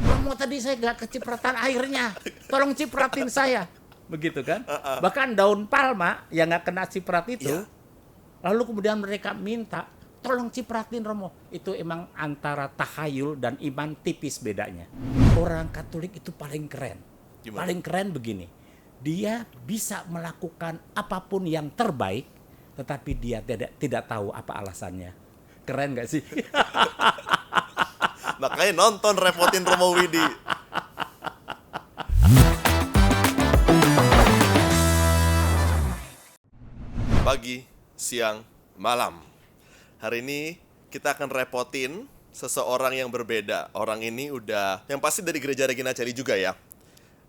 Romo tadi saya gak kecipratan airnya, tolong cipratin saya. Begitu kan? Bahkan daun palma yang gak kena ciprat itu, lalu kemudian mereka minta, tolong cipratin Romo. Itu emang antara tahayul dan iman tipis bedanya. Orang Katolik itu paling keren. Gimana? Paling keren begini, dia bisa melakukan apapun yang terbaik, tetapi dia tidak tahu apa alasannya. Keren gak sih? Makanya nonton Repotin Romo Widi. Pagi, siang, malam. Hari ini kita akan repotin seseorang yang berbeda. Orang ini udah, yang pasti dari gereja Regina Coeli juga ya.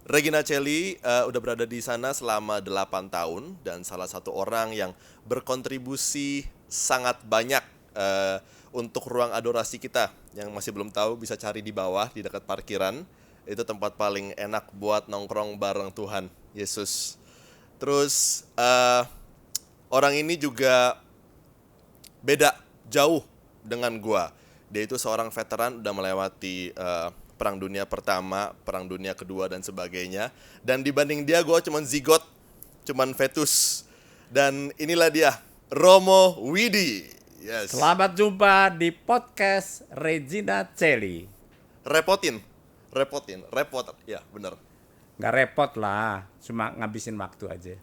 Regina Coeli udah berada di sana selama 8 tahun dan salah satu orang yang berkontribusi sangat banyak untuk ruang adorasi kita. Yang masih belum tahu bisa cari di bawah di dekat parkiran. Itu tempat paling enak buat nongkrong bareng Tuhan Yesus. Terus orang ini juga beda jauh dengan gua. Dia itu seorang veteran, udah melewati Perang Dunia Pertama, Perang Dunia Kedua, dan sebagainya. Dan dibanding dia, gue cuman zigot, cuman fetus. Dan inilah dia, Romo Widi. Yes. Selamat jumpa di podcast Regina Coeli. Repot, ya bener. Gak repot lah, cuma ngabisin waktu aja.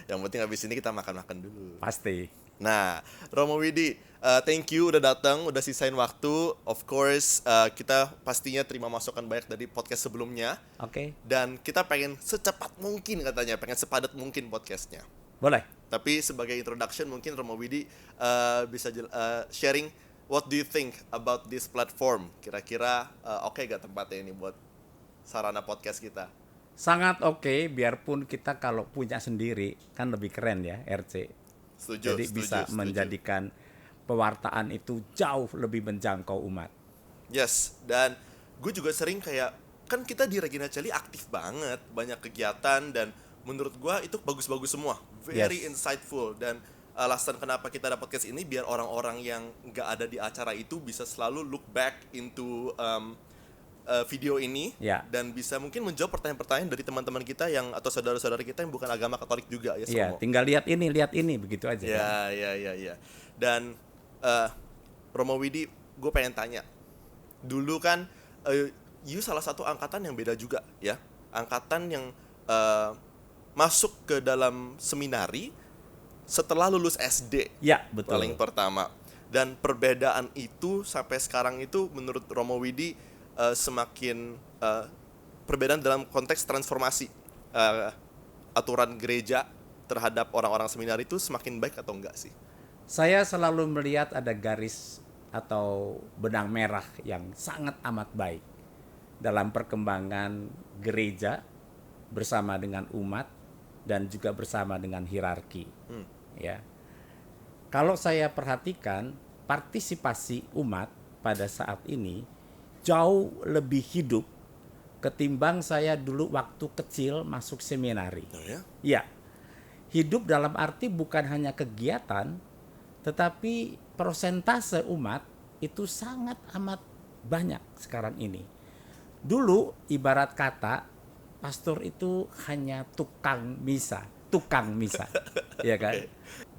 Yang penting habis ini kita makan-makan dulu. Pasti. Nah, Romo Widi, thank you udah datang, udah sisain waktu. Of course, kita pastinya terima masukan banyak dari podcast sebelumnya. Oke. Dan kita pengen secepat mungkin katanya, pengen sepadat mungkin podcastnya. Boleh. Tapi sebagai introduction mungkin Romo Widi bisa sharing what do you think about this platform? Kira-kira oke gak tempatnya ini buat sarana podcast kita? Sangat oke, biarpun kita kalau punya sendiri kan lebih keren ya, RC. Setuju, Jadi bisa menjadikan pewartaan itu jauh lebih menjangkau umat. Yes, dan gue juga sering kayak, kan kita di Regina Coeli aktif banget, banyak kegiatan, dan menurut gue itu bagus-bagus semua, very insightful. Dan alasan kenapa kita dapat podcast ini biar orang-orang yang nggak ada di acara itu bisa selalu look back into video ini, dan bisa mungkin menjawab pertanyaan-pertanyaan dari teman-teman kita yang atau saudara-saudara kita yang bukan agama Katolik juga ya. Iya, tinggal lihat ini begitu aja. Ya. Dan Romo Widi, gue pengen tanya. Dulu kan you salah satu angkatan yang beda juga ya. Angkatan yang masuk ke dalam seminari setelah lulus SD. Ya, betul. Paling pertama. Dan perbedaan itu sampai sekarang itu menurut Romo Widi semakin perbedaan dalam konteks transformasi aturan gereja terhadap orang-orang seminar itu semakin baik atau enggak sih? Saya selalu melihat ada garis atau benang merah yang sangat amat baik dalam perkembangan gereja bersama dengan umat dan juga bersama dengan hierarki. Ya. Kalau saya perhatikan partisipasi umat pada saat ini jauh lebih hidup ketimbang saya dulu waktu kecil masuk seminari. Oh ya? Ya, hidup dalam arti bukan hanya kegiatan, tetapi persentase umat itu sangat amat banyak sekarang ini. Dulu ibarat kata pastor itu hanya tukang misa, ya kan?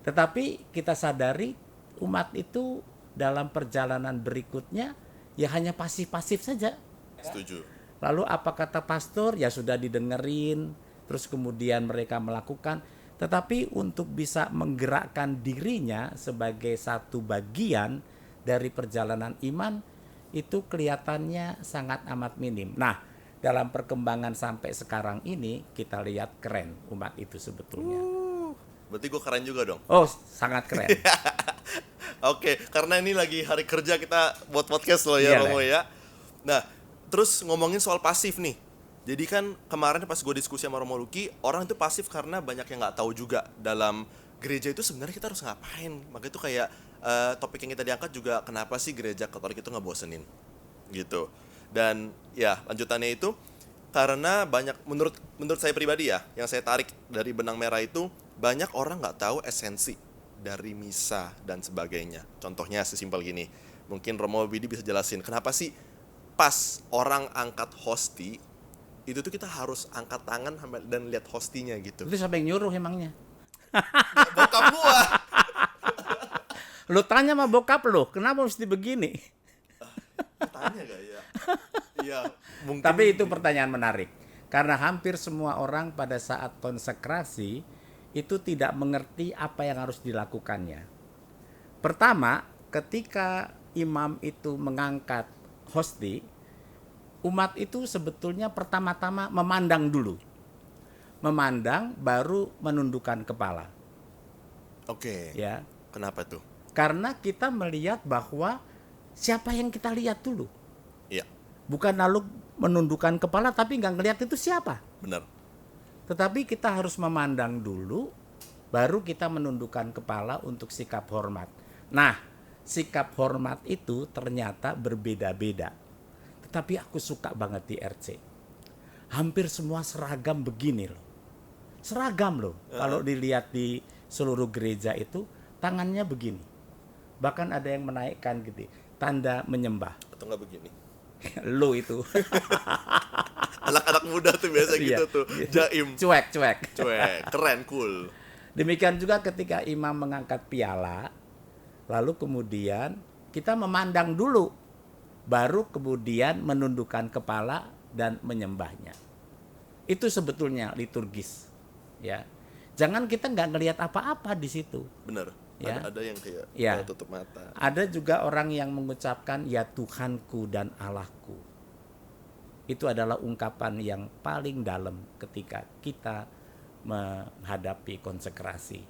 Tetapi kita sadari umat itu dalam perjalanan berikutnya ya hanya pasif-pasif saja. Setuju. Lalu apa kata pastor ya sudah didengerin, terus kemudian mereka melakukan. Tetapi untuk bisa menggerakkan dirinya sebagai satu bagian dari perjalanan iman itu kelihatannya sangat amat minim. Nah, dalam perkembangan sampai sekarang ini kita lihat keren umat itu sebetulnya. Berarti gue keren juga dong. Oh, sangat keren. Oke, karena ini lagi hari kerja kita buat podcast loh ya, Romo ya. Nah, terus ngomongin soal pasif nih. Jadi kan kemarin pas gue diskusi sama Romo Luki, orang itu pasif karena banyak yang nggak tahu juga dalam gereja itu sebenarnya kita harus ngapain. Makanya itu kayak topik yang kita diangkat juga, kenapa sih gereja Katolik itu ngebosenin gitu. Dan ya lanjutannya itu karena banyak, menurut saya pribadi ya, yang saya tarik dari benang merah itu banyak orang nggak tahu esensi dari misa dan sebagainya. Contohnya sesimpel gini, mungkin Romo Bidi bisa jelasin kenapa sih pas orang angkat hosti itu tuh kita harus angkat tangan dan lihat hostinya gitu. Itu siapa yang nyuruh emangnya? Bokap gua. Lu tanya sama bokap lu, kenapa mesti begini? Tanya gak ya? Iya, mungkin. Tapi itu pertanyaan menarik. Karena hampir semua orang pada saat konsekrasi itu tidak mengerti apa yang harus dilakukannya. Pertama, ketika imam itu mengangkat hosti, umat itu sebetulnya pertama-tama memandang dulu. Memandang baru menundukkan kepala. Oke. Ya. Kenapa tuh? Karena kita melihat bahwa siapa yang kita lihat dulu. Iya. Bukan lalu menundukkan kepala tapi nggak ngelihat itu siapa. Benar. Tetapi kita harus memandang dulu, baru kita menundukkan kepala untuk sikap hormat. Nah, sikap hormat itu ternyata berbeda-beda. Tetapi aku suka banget di RC. Hampir semua seragam begini loh. Seragam loh. Kalau dilihat di seluruh gereja itu, tangannya begini. Bahkan ada yang menaikkan gitu, tanda menyembah. Atau nggak begini? Lo itu. Anak-anak muda tuh biasa gitu tuh. Jaim. Cuek. Cuek. Keren, cool. Demikian juga ketika imam mengangkat piala, lalu kemudian kita memandang dulu, baru kemudian menundukkan kepala dan menyembahnya. Itu sebetulnya liturgis, ya. Jangan kita nggak ngelihat apa-apa di situ. Bener. Ya. Ada yang kayak Ya. tutup mata. Ada juga orang yang mengucapkan ya Tuhanku dan Allahku. Itu adalah ungkapan yang paling dalam ketika kita menghadapi konsekrasi.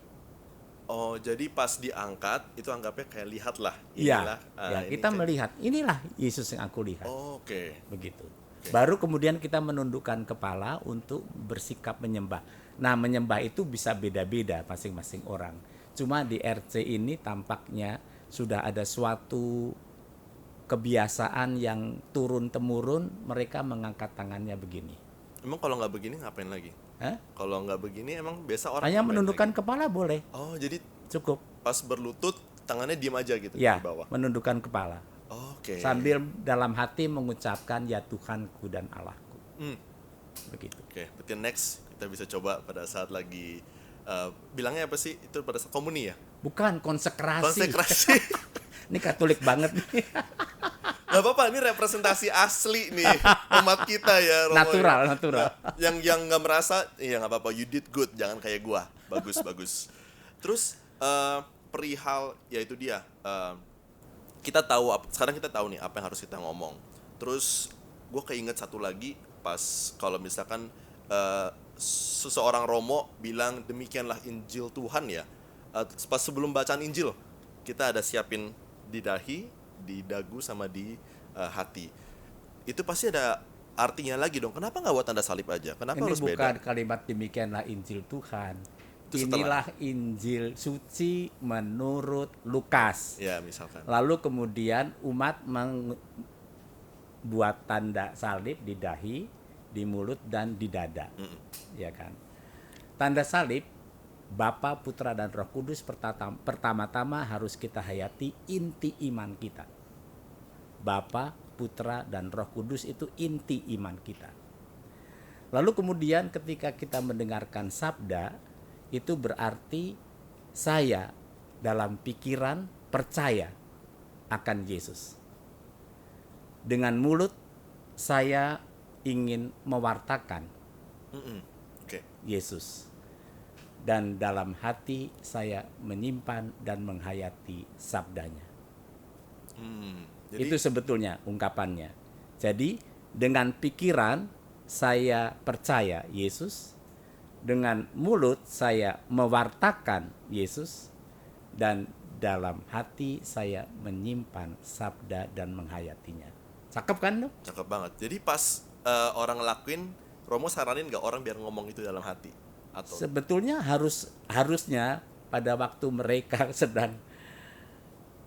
Oh, jadi pas diangkat itu anggapnya kayak lihatlah. Iya. Ya, ini kita kayak- melihat inilah Yesus yang aku lihat. Oh, oke. Begitu. Baru kemudian kita menundukkan kepala untuk bersikap menyembah. Nah, menyembah itu bisa beda-beda masing-masing orang. Cuma di RC ini tampaknya sudah ada suatu kebiasaan yang turun-temurun, mereka mengangkat tangannya begini. Emang kalau nggak begini ngapain lagi? Hah? Kalau nggak begini emang biasa orang Hanya ngapain menundukkan lagi? kepala boleh, Oh, jadi cukup. pas berlutut tangannya diem aja gitu Ya, di bawah. menundukkan kepala. Oke. Sambil dalam hati mengucapkan ya Tuhanku dan Allahku. Hmm. Begitu. Oke, berarti next kita bisa coba pada saat lagi bilangnya apa sih? Itu pada saat komuni ya? Bukan konsekrasi. Konsekrasi. Ini Katolik banget nih. Gak apa-apa, ini representasi asli nih umat kita ya, Romo. Natural. Yang nggak merasa, ya nggak apa-apa, you did good, jangan kayak gua, bagus. Terus perihal, ya itu dia, kita tahu, sekarang kita tahu nih apa yang harus kita ngomong. Terus gue keinget satu lagi pas kalau misalkan seseorang Romo bilang demikianlah Injil Tuhan ya. Pas sebelum bacaan Injil kita ada siapin di dahi, di dagu sama di hati. Itu pasti ada artinya lagi dong. Kenapa nggak buat tanda salib aja? Kenapa Ini harus bukan beda? kalimat demikianlah Injil Tuhan. Itu setelah. Inilah Injil suci menurut Lukas. Ya misalkan. Lalu kemudian umat membuat tanda salib di dahi, di mulut dan di dada. Ya kan? Tanda salib Bapa, Putra dan Roh Kudus pertama-tama harus kita hayati inti iman kita. Bapa, Putra dan Roh Kudus itu inti iman kita. Lalu kemudian ketika kita mendengarkan sabda, itu berarti saya dalam pikiran percaya akan Yesus. Dengan mulut saya ingin mewartakan Oke. Yesus. Dan dalam hati saya menyimpan dan menghayati sabdanya. Jadi, Itu sebetulnya ungkapannya. Jadi dengan pikiran saya percaya Yesus, dengan mulut saya mewartakan Yesus, dan dalam hati saya menyimpan sabda dan menghayatinya. Cakep kan lo? cakep banget. Jadi pas orang ngelakuin, Romo saranin nggak orang biar ngomong itu dalam hati? Atau Sebetulnya harusnya pada waktu mereka sedang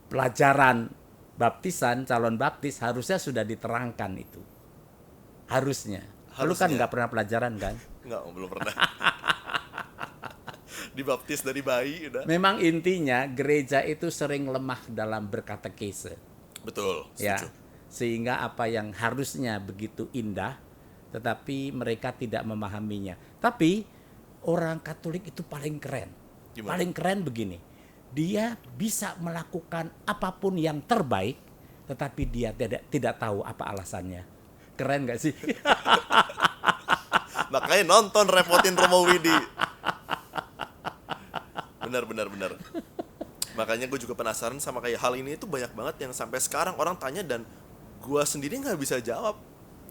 pelajaran baptisan, calon baptis, harusnya sudah diterangkan itu. Harusnya. Lu kan Harusnya. nggak pernah pelajaran kan? nggak, belum pernah. Dibaptis dari bayi udah. Memang intinya gereja itu sering lemah dalam berkatekese. Betul, Ya. setuju. Sehingga apa yang harusnya begitu indah tetapi mereka tidak memahaminya. Tapi orang Katolik itu paling keren. Gimana? Paling keren begini. Dia bisa melakukan apapun yang terbaik tetapi dia tidak tahu apa alasannya. Keren gak sih? Makanya nonton repotin Romo Widi. Benar. Makanya gue juga penasaran sama kayak hal ini itu banyak banget yang sampai sekarang orang tanya dan gue sendiri nggak bisa jawab.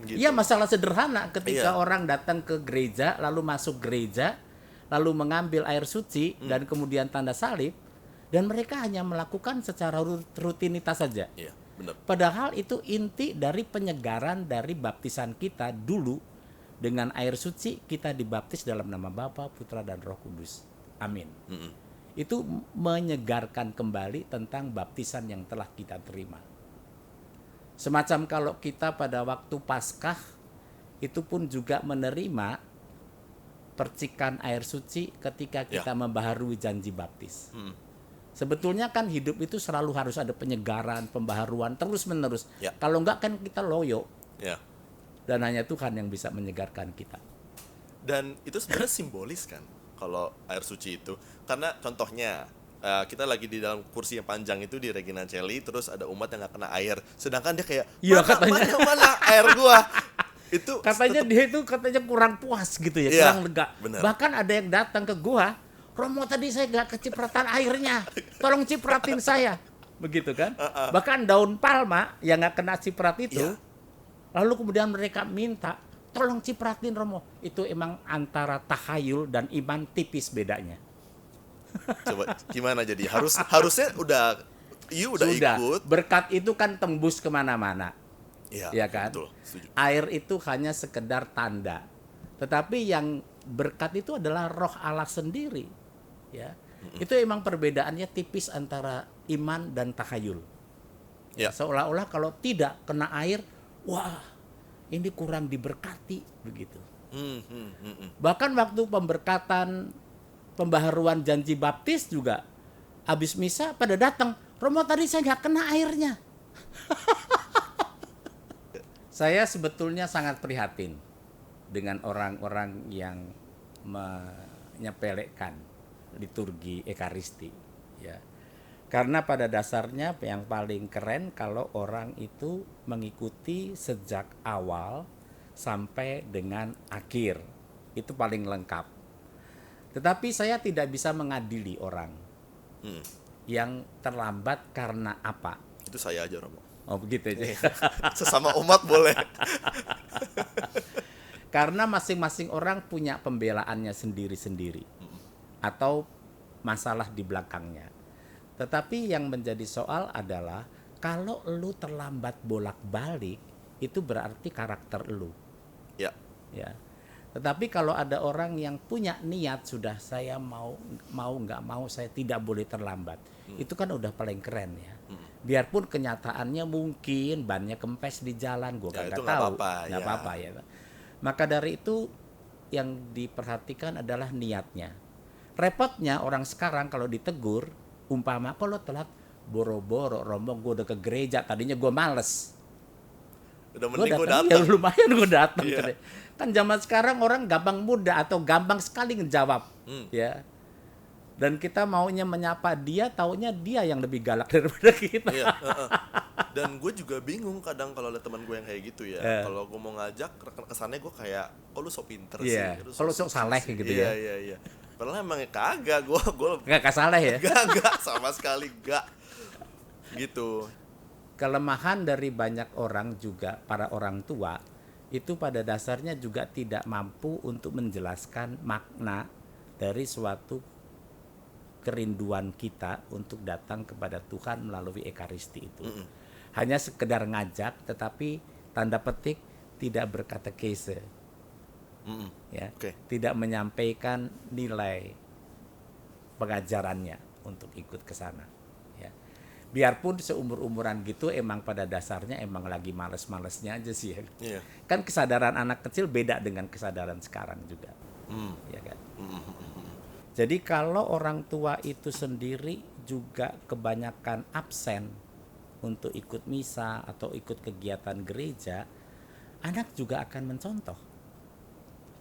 Gitu. Iya, masalah sederhana ketika Iya. orang datang ke gereja lalu masuk gereja lalu mengambil air suci dan kemudian tanda salib dan mereka hanya melakukan secara rutinitas saja. Iya, benar. Padahal itu inti dari penyegaran dari baptisan kita dulu. Dengan air suci kita dibaptis dalam nama Bapa, Putra, dan Roh Kudus. Amin. Itu menyegarkan kembali tentang baptisan yang telah kita terima. Semacam kalau kita pada waktu Paskah itu pun juga menerima percikan air suci ketika kita membaharui janji baptis. Sebetulnya kan hidup itu selalu harus ada penyegaran, pembaharuan terus-menerus. Ya. Kalau enggak kan kita loyo. Ya. Dan hanya Tuhan yang bisa menyegarkan kita. Dan itu sebenarnya simbolis kan kalau air suci itu. Karena contohnya kita lagi di dalam kursi yang panjang itu di Regina Coeli, terus ada umat yang nggak kena air. Sedangkan dia kayak Iya, katanya. mana air gua. Itu Katanya dia itu kurang puas gitu ya, Iya, kurang lega. benar. Bahkan ada yang datang ke gua, Romo tadi saya gak kecipratan airnya, tolong cipratin saya. Begitu kan? Bahkan daun palma yang gak kena ciprat itu, Iya. lalu kemudian mereka minta, tolong cipratin Romo. Itu emang antara tahayul dan iman tipis bedanya. coba gimana jadi? Harusnya udah Sudah, ikut. berkat itu kan tembus kemana-mana. Iya, Ya kan? betul, setuju. Air itu hanya sekedar tanda. Tetapi yang berkat itu adalah roh Allah sendiri. Ya. Itu emang perbedaannya tipis antara iman dan tahayul. Ya. Seolah-olah kalau tidak kena air, wah, ini kurang diberkati begitu. Bahkan waktu pemberkatan pembaharuan janji baptis juga habis misa pada datang, Romo tadi saya nggak kena airnya. Saya sebetulnya sangat prihatin dengan orang-orang yang menyepelekan liturgi Ekaristi, ya. Karena pada dasarnya yang paling keren kalau orang itu mengikuti sejak awal sampai dengan akhir. Itu paling lengkap. Tetapi saya tidak bisa mengadili orang yang terlambat karena apa. Itu saya aja, Romo. Oh begitu aja. Sesama umat boleh. Karena masing-masing orang punya pembelaannya sendiri-sendiri. Atau masalah di belakangnya. Tetapi yang menjadi soal adalah kalau lu terlambat bolak-balik, itu berarti karakter lu. Ya. Ya. Tetapi kalau ada orang yang punya niat sudah saya mau nggak mau saya tidak boleh terlambat. Itu kan udah paling keren ya. Biarpun kenyataannya mungkin bannya kempes di jalan, gue Ya, kagak itu nggak tahu. apa-apa, Nggak ya. apa-apa ya. Maka dari itu yang diperhatikan adalah niatnya. Repotnya orang sekarang kalau ditegur, umpama kok lo telat, boro-boro Romo gue udah ke gereja, tadinya gue males. Udah Gue mending gue datang, ya datang. lumayan gue datang. Iya. Kan zaman sekarang orang gampang muda atau gampang sekali ngejawab, ya. Dan kita maunya menyapa dia, taunya dia yang lebih galak daripada kita. Iya, Dan gue juga bingung kadang kalau ada teman gue yang kayak gitu ya. Kalau gue mau ngajak, kesannya gue kayak, oh lu sok pinter Iya, sih. Lu kalau sok saleh sih." gitu Iya, ya. Iya. Padahal emang kagak, gue Nggak salah ya. Gak sama sekali gak gitu. Kelemahan dari banyak orang juga para orang tua itu pada dasarnya juga tidak mampu untuk menjelaskan makna dari suatu kerinduan kita untuk datang kepada Tuhan melalui Ekaristi itu. Hanya sekedar ngajak tetapi tanda petik tidak berkatekese. Ya, tidak menyampaikan nilai pengajarannya untuk ikut ke sana. Ya. Biarpun seumur-umuran gitu emang pada dasarnya emang lagi males-malesnya aja sih ya. Iya. Kan kesadaran anak kecil beda dengan kesadaran sekarang juga. Ya kan? Jadi kalau orang tua itu sendiri juga kebanyakan absen untuk ikut misa atau ikut kegiatan gereja, anak juga akan mencontoh.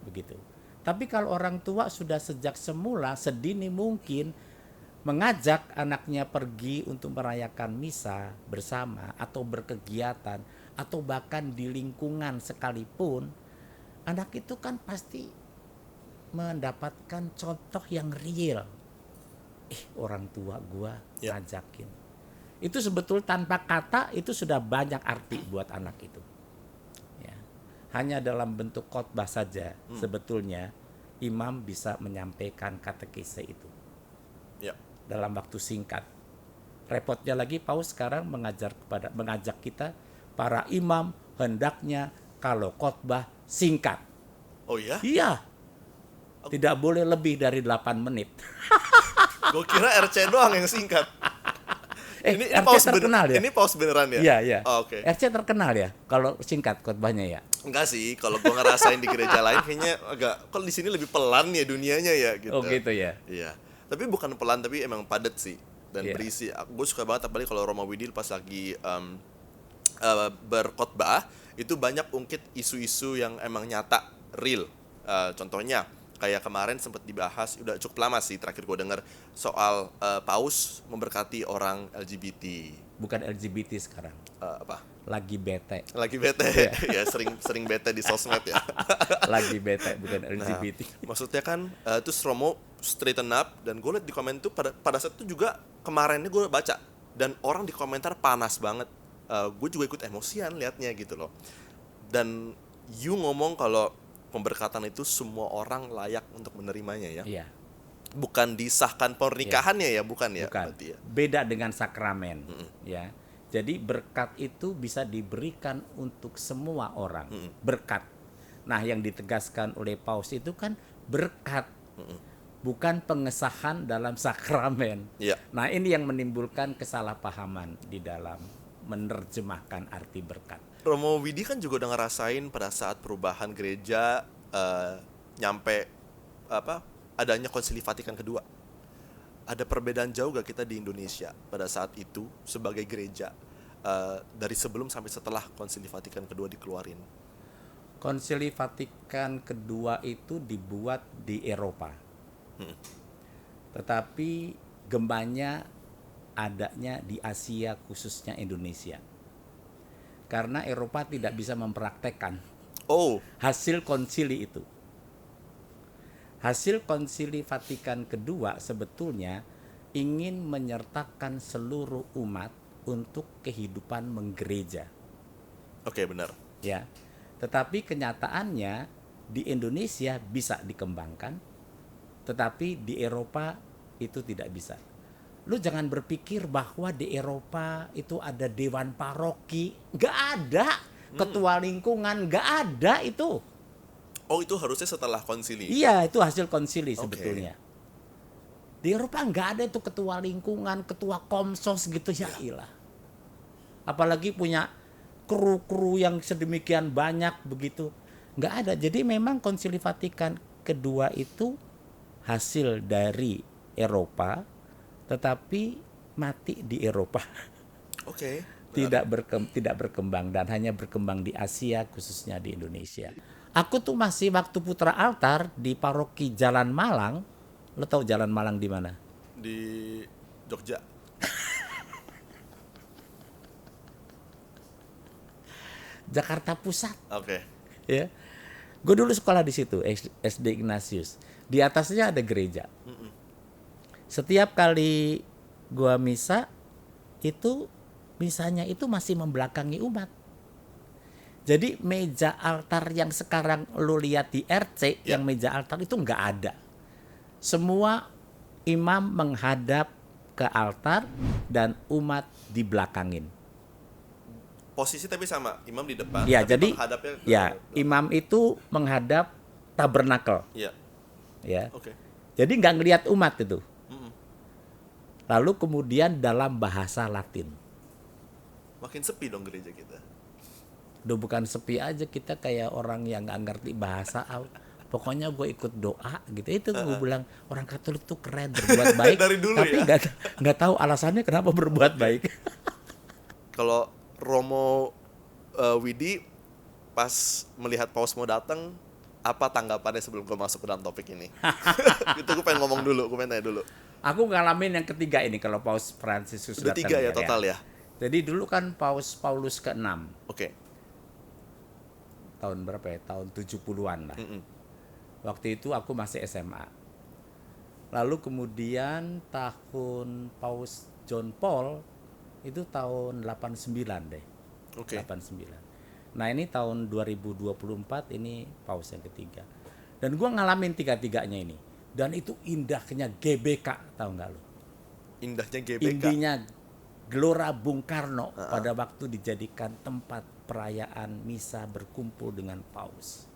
Begitu. Tapi kalau orang tua sudah sejak semula sedini mungkin mengajak anaknya pergi untuk merayakan misa bersama atau berkegiatan atau bahkan di lingkungan sekalipun, anak itu kan pasti mendapatkan contoh yang real. Orang tua gua ngajakin. Itu sebetul tanpa kata itu sudah banyak arti buat anak itu. Ya. Hanya dalam bentuk khotbah saja sebetulnya imam bisa menyampaikan katekese itu. Ya. Dalam waktu singkat. Repotnya lagi Paus sekarang mengajak kita para imam hendaknya kalau khotbah singkat. Oh ya? Iya. Tidak boleh lebih dari 8 menit. Gue kira RC doang yang singkat. Ini RC paus terkenal ya? Ini paus beneran ya? Iya, iya. Oh, oke. RC terkenal ya kalau singkat khotbahnya ya. Enggak sih, kalau gue ngerasain di gereja lain kayaknya agak, kalau di sini lebih pelan ya dunianya ya gitu. Oh gitu ya. Iya. Tapi bukan pelan, tapi emang padat sih dan Iya. berisi. Gue suka banget apalagi kalau Roma Widil pas lagi berkhotbah itu banyak ungkit isu-isu yang emang nyata, real. Contohnya kayak kemarin sempat dibahas, udah cukup lama sih terakhir gue denger soal Paus memberkati orang LGBT. Bukan LGBT sekarang. Apa? Lagi bete. Lagi bete. Ya sering bete di sosmed ya. Lagi bete bukan Nah, LGBT. maksudnya kan terus Romo straighten up, dan gue liat di komen tuh pada saat itu juga kemarinnya gue baca dan orang di komentar panas banget. Gue juga ikut emosian liatnya gitu loh. Dan you ngomong kalau pemberkatan itu semua orang layak untuk menerimanya ya. Iya. Bukan disahkan pernikahannya ya, bukan ya? Bukan. Berarti ya. Beda dengan sakramen, ya. Jadi berkat itu bisa diberikan untuk semua orang. Berkat. Nah, yang ditegaskan oleh Paus itu kan berkat, bukan pengesahan dalam sakramen. Iya. Nah, ini yang menimbulkan kesalahpahaman di dalam menerjemahkan arti berkat. Romo Widi kan juga udah ngerasain pada saat perubahan gereja nyampe adanya Konsili Vatikan kedua. Ada perbedaan jauh gak kita di Indonesia pada saat itu sebagai gereja dari sebelum sampai setelah Konsili Vatikan kedua dikeluarin? Konsili Vatikan kedua itu dibuat di Eropa. Tetapi gembanya adanya di Asia, khususnya Indonesia. Karena Eropa tidak bisa mempraktekkan hasil konsili itu. Hasil Konsili Vatikan kedua sebetulnya ingin menyertakan seluruh umat untuk kehidupan menggereja. Oke, benar. Ya. Tetapi kenyataannya di Indonesia bisa dikembangkan, tetapi di Eropa itu tidak bisa. Lu jangan berpikir bahwa di Eropa itu ada dewan paroki, nggak ada. Ketua lingkungan nggak ada itu. Oh, itu harusnya setelah konsili. Iya, itu hasil konsili Oke. sebetulnya. Di Eropa nggak ada itu ketua lingkungan, ketua komsos gitu ya ilah. Apalagi punya kru-kru yang sedemikian banyak begitu. Nggak ada. Jadi memang Konsili Vatikan kedua itu hasil dari Eropa, tetapi mati di Eropa. Oke. Tidak berkembang dan hanya berkembang di Asia, khususnya di Indonesia. Aku tuh masih waktu putra altar di paroki Jalan Malang. Lo tahu Jalan Malang di mana? Di Jogja. Jakarta Pusat. Oke. Ya, gue dulu sekolah di situ, SD Ignatius. Di atasnya ada gereja. Setiap kali gue misa, itu misanya itu masih membelakangi umat. Jadi meja altar yang sekarang lo lihat di RC, yang meja altar itu nggak ada. Semua imam menghadap ke altar dan umat dibelakangin. Posisi tapi sama, imam di depan. Ya, tapi jadi menghadapnya ke imam itu menghadap tabernakel. Iya. Ya. Oke. Jadi nggak ngelihat umat itu. Lalu kemudian dalam bahasa Latin. Makin sepi dong gereja kita. Udah bukan sepi aja, kita kayak orang yang nggak ngerti bahasa. pokoknya gue ikut doa gitu. Itu gue bilang orang Katolik tuh keren berbuat baik, Dari dulu tapi ya? nggak tahu alasannya kenapa berbuat baik. Kalau Romo Widi pas melihat Paus mau datang, apa tanggapannya sebelum gue masuk ke dalam topik ini? Itu gue pengen ngomong dulu, gue pengen tanya dulu. Aku ngalamin yang ketiga ini kalau Paus Fransiskus Udah datang 3 ya total ya? Jadi dulu kan Paus Paulus ke-6 Oke. tahun berapa ya? Tahun 70-an lah. Waktu itu aku masih SMA. Lalu kemudian tahun Paus John Paul itu tahun 89 deh. Oke. 89. Nah, ini tahun 2024 ini Paus yang ketiga. Dan gua ngalamin tiga-tiganya ini. Dan itu indahnya GBK, tahu nggak lu? Indahnya GBK. Intinya Gelora Bung Karno pada waktu dijadikan tempat perayaan misa berkumpul dengan Paus.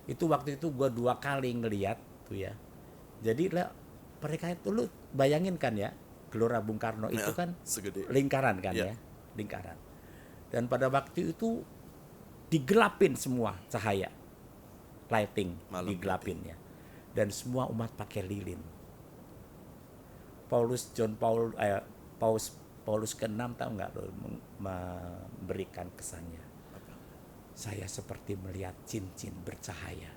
Itu waktu itu gue 2 kali ngeliat tuh ya. Jadi lah mereka itu lu bayangin kan ya, Gelora Bung Karno itu kan segede lingkaran kan ya, lingkaran. Dan pada waktu itu digelapin semua cahaya, lighting Malam digelapin ya. Dan semua umat pakai lilin. Paulus ke-6 tahu nggak lo memberikan kesannya? Saya seperti melihat cincin bercahaya.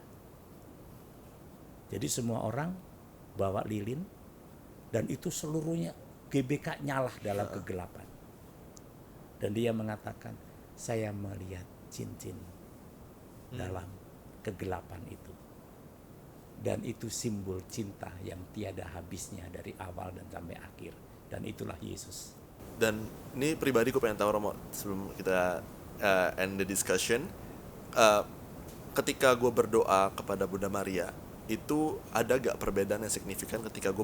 Jadi semua orang bawa lilin dan itu seluruhnya GBK nyala dalam kegelapan. Dan dia mengatakan, saya melihat cincin dalam kegelapan itu. Dan itu simbol cinta yang tiada habisnya dari awal dan sampai akhir. Dan itulah Yesus. Dan ini pribadi gue pengen tahu Romo, sebelum kita end the discussion, ketika gue berdoa kepada Bunda Maria, itu ada gak perbedaan yang signifikan ketika gue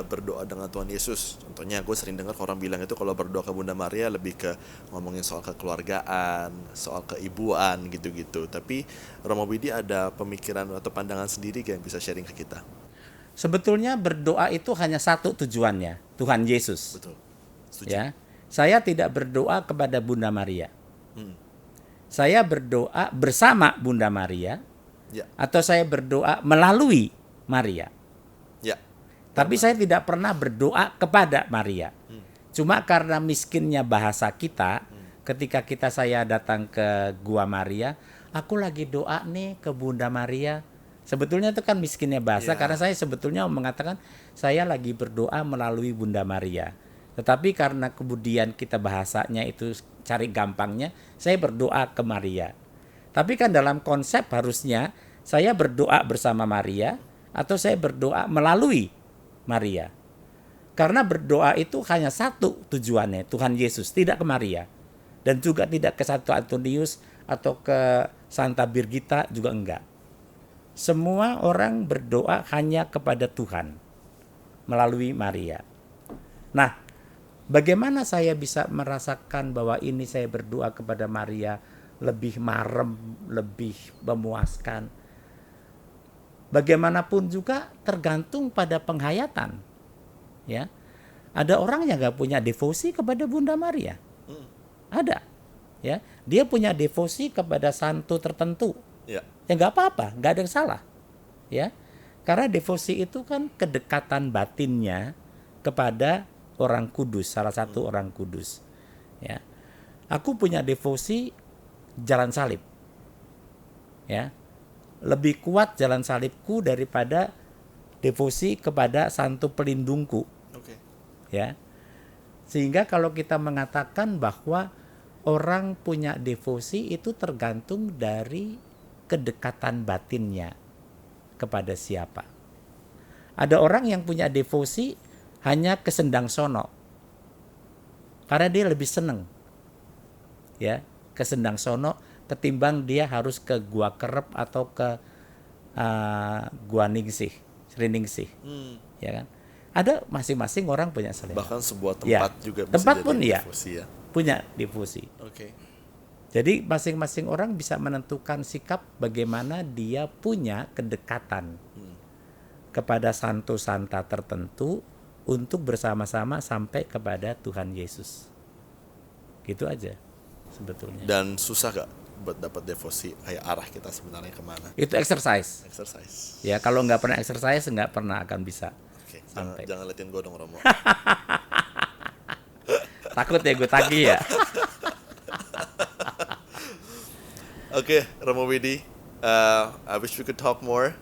berdoa dengan Tuhan Yesus? Contohnya gue sering dengar orang bilang itu kalau berdoa ke Bunda Maria lebih ke ngomongin soal kekeluargaan, soal keibuan gitu-gitu. Tapi Romo Widi ada pemikiran atau pandangan sendiri yang bisa sharing ke kita? Sebetulnya berdoa itu hanya satu tujuannya, Tuhan Yesus. Betul. Setuju. Ya, saya tidak berdoa kepada Bunda Maria. Saya berdoa bersama Bunda Maria, atau saya berdoa melalui Maria. Ya. Tapi saya tidak pernah berdoa kepada Maria. Cuma karena miskinnya bahasa kita, ketika saya datang ke Gua Maria, aku lagi doa nih ke Bunda Maria. Sebetulnya itu kan miskinnya bahasa, karena saya sebetulnya mengatakan saya lagi berdoa melalui Bunda Maria. Tetapi karena kemudian kita bahasanya itu cari gampangnya, saya berdoa ke Maria. Tapi kan dalam konsep harusnya saya berdoa bersama Maria atau saya berdoa melalui Maria. Karena berdoa itu hanya satu tujuannya, Tuhan Yesus, tidak ke Maria. Dan juga tidak ke Santo Antonius atau ke Santa Birgita juga enggak. Semua orang berdoa hanya kepada Tuhan melalui Maria. Nah, bagaimana saya bisa merasakan bahwa ini saya berdoa kepada Maria lebih marem, lebih memuaskan? Bagaimanapun juga tergantung pada penghayatan. Ya, ada orang yang nggak punya devosi kepada Bunda Maria. Ada, ya, dia punya devosi kepada santo tertentu. Ya nggak apa-apa, nggak ada yang salah. Ya, karena devosi itu kan kedekatan batinnya kepada orang kudus, salah satu orang kudus. Ya, aku punya devosi jalan salib. Ya, lebih kuat jalan salibku daripada devosi kepada santo pelindungku. Ya, sehingga kalau kita mengatakan bahwa orang punya devosi itu tergantung dari kedekatan batinnya kepada siapa. Ada orang yang punya devosi hanya ke Sendang Sono karena dia lebih seneng ya ke Sendang Sono ketimbang dia harus ke Gua Kerep atau ke Gua Ningsih, Sri Ningsih. Ya kan? Ada masing-masing orang punya selera. Bahkan sebuah tempat juga bisa tempat jadi pun devosi ya. Punya devosi. Jadi masing-masing orang bisa menentukan sikap bagaimana dia punya kedekatan kepada santo santa tertentu untuk bersama-sama sampai kepada Tuhan Yesus. Gitu aja sebetulnya. Dan susah gak buat dapat devosi kayak arah kita sebenarnya kemana. Itu exercise. Exercise. Ya, kalau nggak pernah exercise nggak pernah akan bisa. Oke, Sampai. jangan liatin gue dong Romo. Takut ya gue tagih ya. Oke, Romo Widi, I wish we could talk more.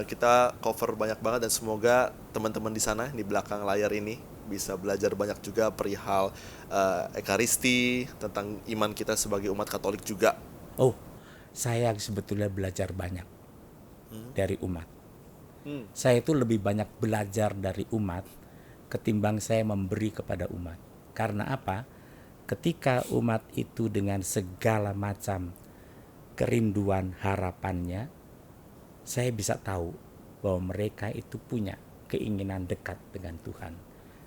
Kita cover banyak banget dan semoga teman-teman di sana di belakang layar ini bisa belajar banyak juga perihal Ekaristi, tentang iman kita sebagai umat Katolik juga. Oh, saya sebetulnya belajar banyak dari umat. Saya itu lebih banyak belajar dari umat ketimbang saya memberi kepada umat. Karena apa? Ketika umat itu dengan segala macam kerinduan harapannya, saya bisa tahu bahwa mereka itu punya keinginan dekat dengan Tuhan.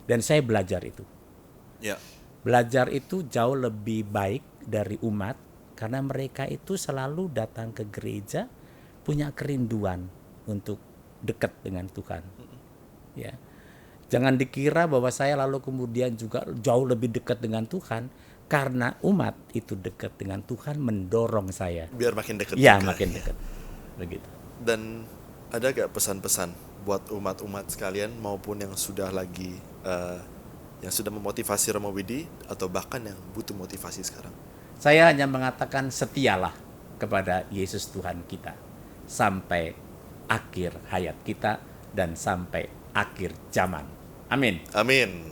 Dan saya belajar itu. Ya. Belajar itu jauh lebih baik dari umat karena mereka itu selalu datang ke gereja punya kerinduan untuk dekat dengan Tuhan. Ya. Jangan dikira bahwa saya lalu kemudian juga jauh lebih dekat dengan Tuhan karena umat itu dekat dengan Tuhan mendorong saya. Biar makin dekat. Ya, juga. makin dekat. Begitu. Dan ada gak pesan-pesan buat umat-umat sekalian maupun yang sudah lagi yang sudah memotivasi Romo Widi atau bahkan yang butuh motivasi sekarang? Saya hanya mengatakan setialah kepada Yesus Tuhan kita sampai akhir hayat kita dan sampai akhir zaman. Amin. Amin.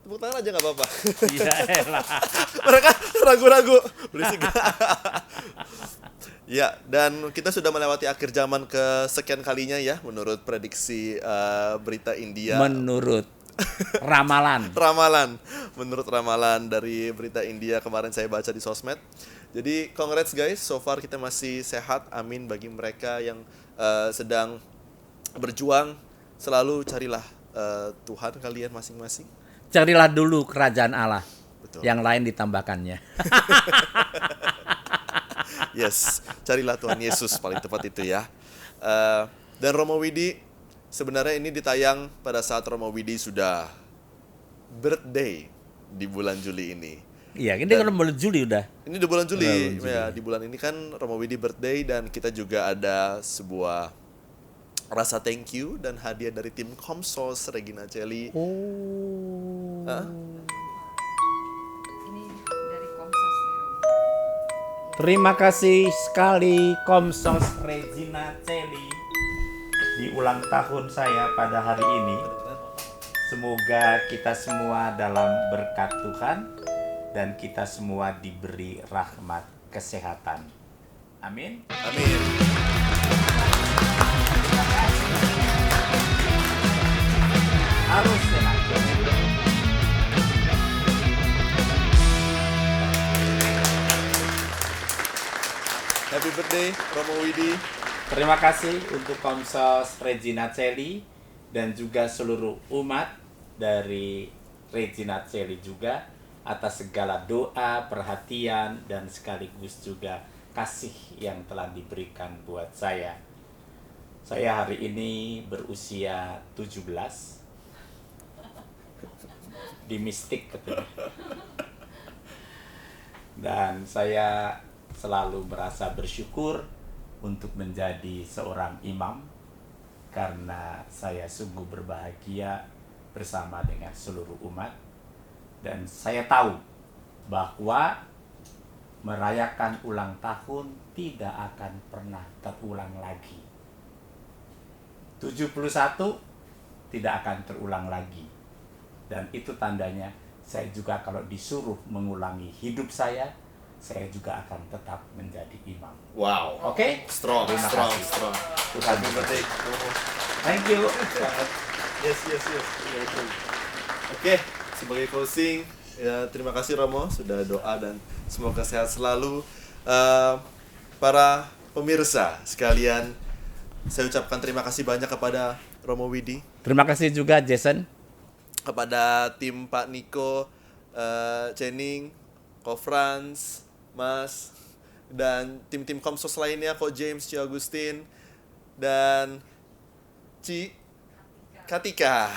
Tepuk tangan aja gak apa-apa. Ya elah. Mereka ragu-ragu. Berisik. Ya, dan kita sudah melewati akhir zaman kesekian kalinya ya, menurut prediksi berita India. Menurut ramalan. Menurut ramalan dari berita India kemarin saya baca di sosmed. Jadi congrats guys, so far kita masih sehat. Amin bagi mereka yang sedang berjuang. Selalu carilah Tuhan kalian masing-masing. Carilah dulu kerajaan Allah. Betul. Yang lain ditambahkannya. Yes, carilah Tuhan Yesus, paling tepat itu ya. Dan Romo Widi, sebenarnya ini ditayang pada saat Romo Widi sudah birthday di bulan Juli ini. Iya, ini kalau bulan Juli udah. Ini di bulan Juli. Bulan Juli. Ya, di bulan ini kan Romo Widi birthday dan kita juga ada sebuah rasa thank you dan hadiah dari tim Komsos Regina Coeli. Oh. Hah? Ini dari Komsos nih, Rom. Terima kasih sekali Komsos Regina Coeli di ulang tahun saya pada hari ini. Semoga kita semua dalam berkat Tuhan dan kita semua diberi rahmat kesehatan. Amin. Amin. Harus sehat. Happy birthday Romo Widi. Terima kasih untuk Komsos Regina Coeli dan juga seluruh umat dari Regina Coeli juga atas segala doa, perhatian, dan sekaligus juga kasih yang telah diberikan buat saya. Saya hari ini berusia 17 di mistik katanya. Dan saya selalu merasa bersyukur untuk menjadi seorang imam karena saya sungguh berbahagia bersama dengan seluruh umat. Dan saya tahu bahwa merayakan ulang tahun tidak akan pernah terulang lagi. 71 tidak akan terulang lagi. Dan itu tandanya saya juga kalau disuruh mengulangi hidup saya juga akan tetap menjadi imam. Wow. Oke? Strong. Terima Strong. kasih. Tuhan Happy birthday. Thank you. Yes. Oke, sebagai closing, ya, terima kasih Romo sudah doa dan semoga sehat selalu. Para pemirsa sekalian, saya ucapkan terima kasih banyak kepada Romo Widi, Terima kasih juga Jason. kepada tim Pak Niko, Cening, Ko Frans, Mas, dan tim-tim Komsos lainnya, Ko James, Ci Agustin, dan Ci Katika.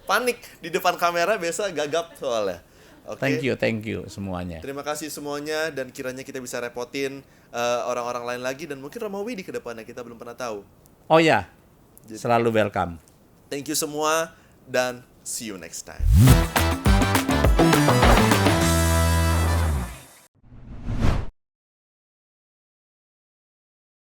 Panik di depan kamera biasa gagap soalnya. Oke. Thank you semuanya. Terima kasih semuanya, dan kiranya kita bisa repotin orang-orang lain lagi, dan mungkin Romawi di kedepannya kita belum pernah tahu. Oh ya, selalu welcome. Thank you semua, dan see you next time.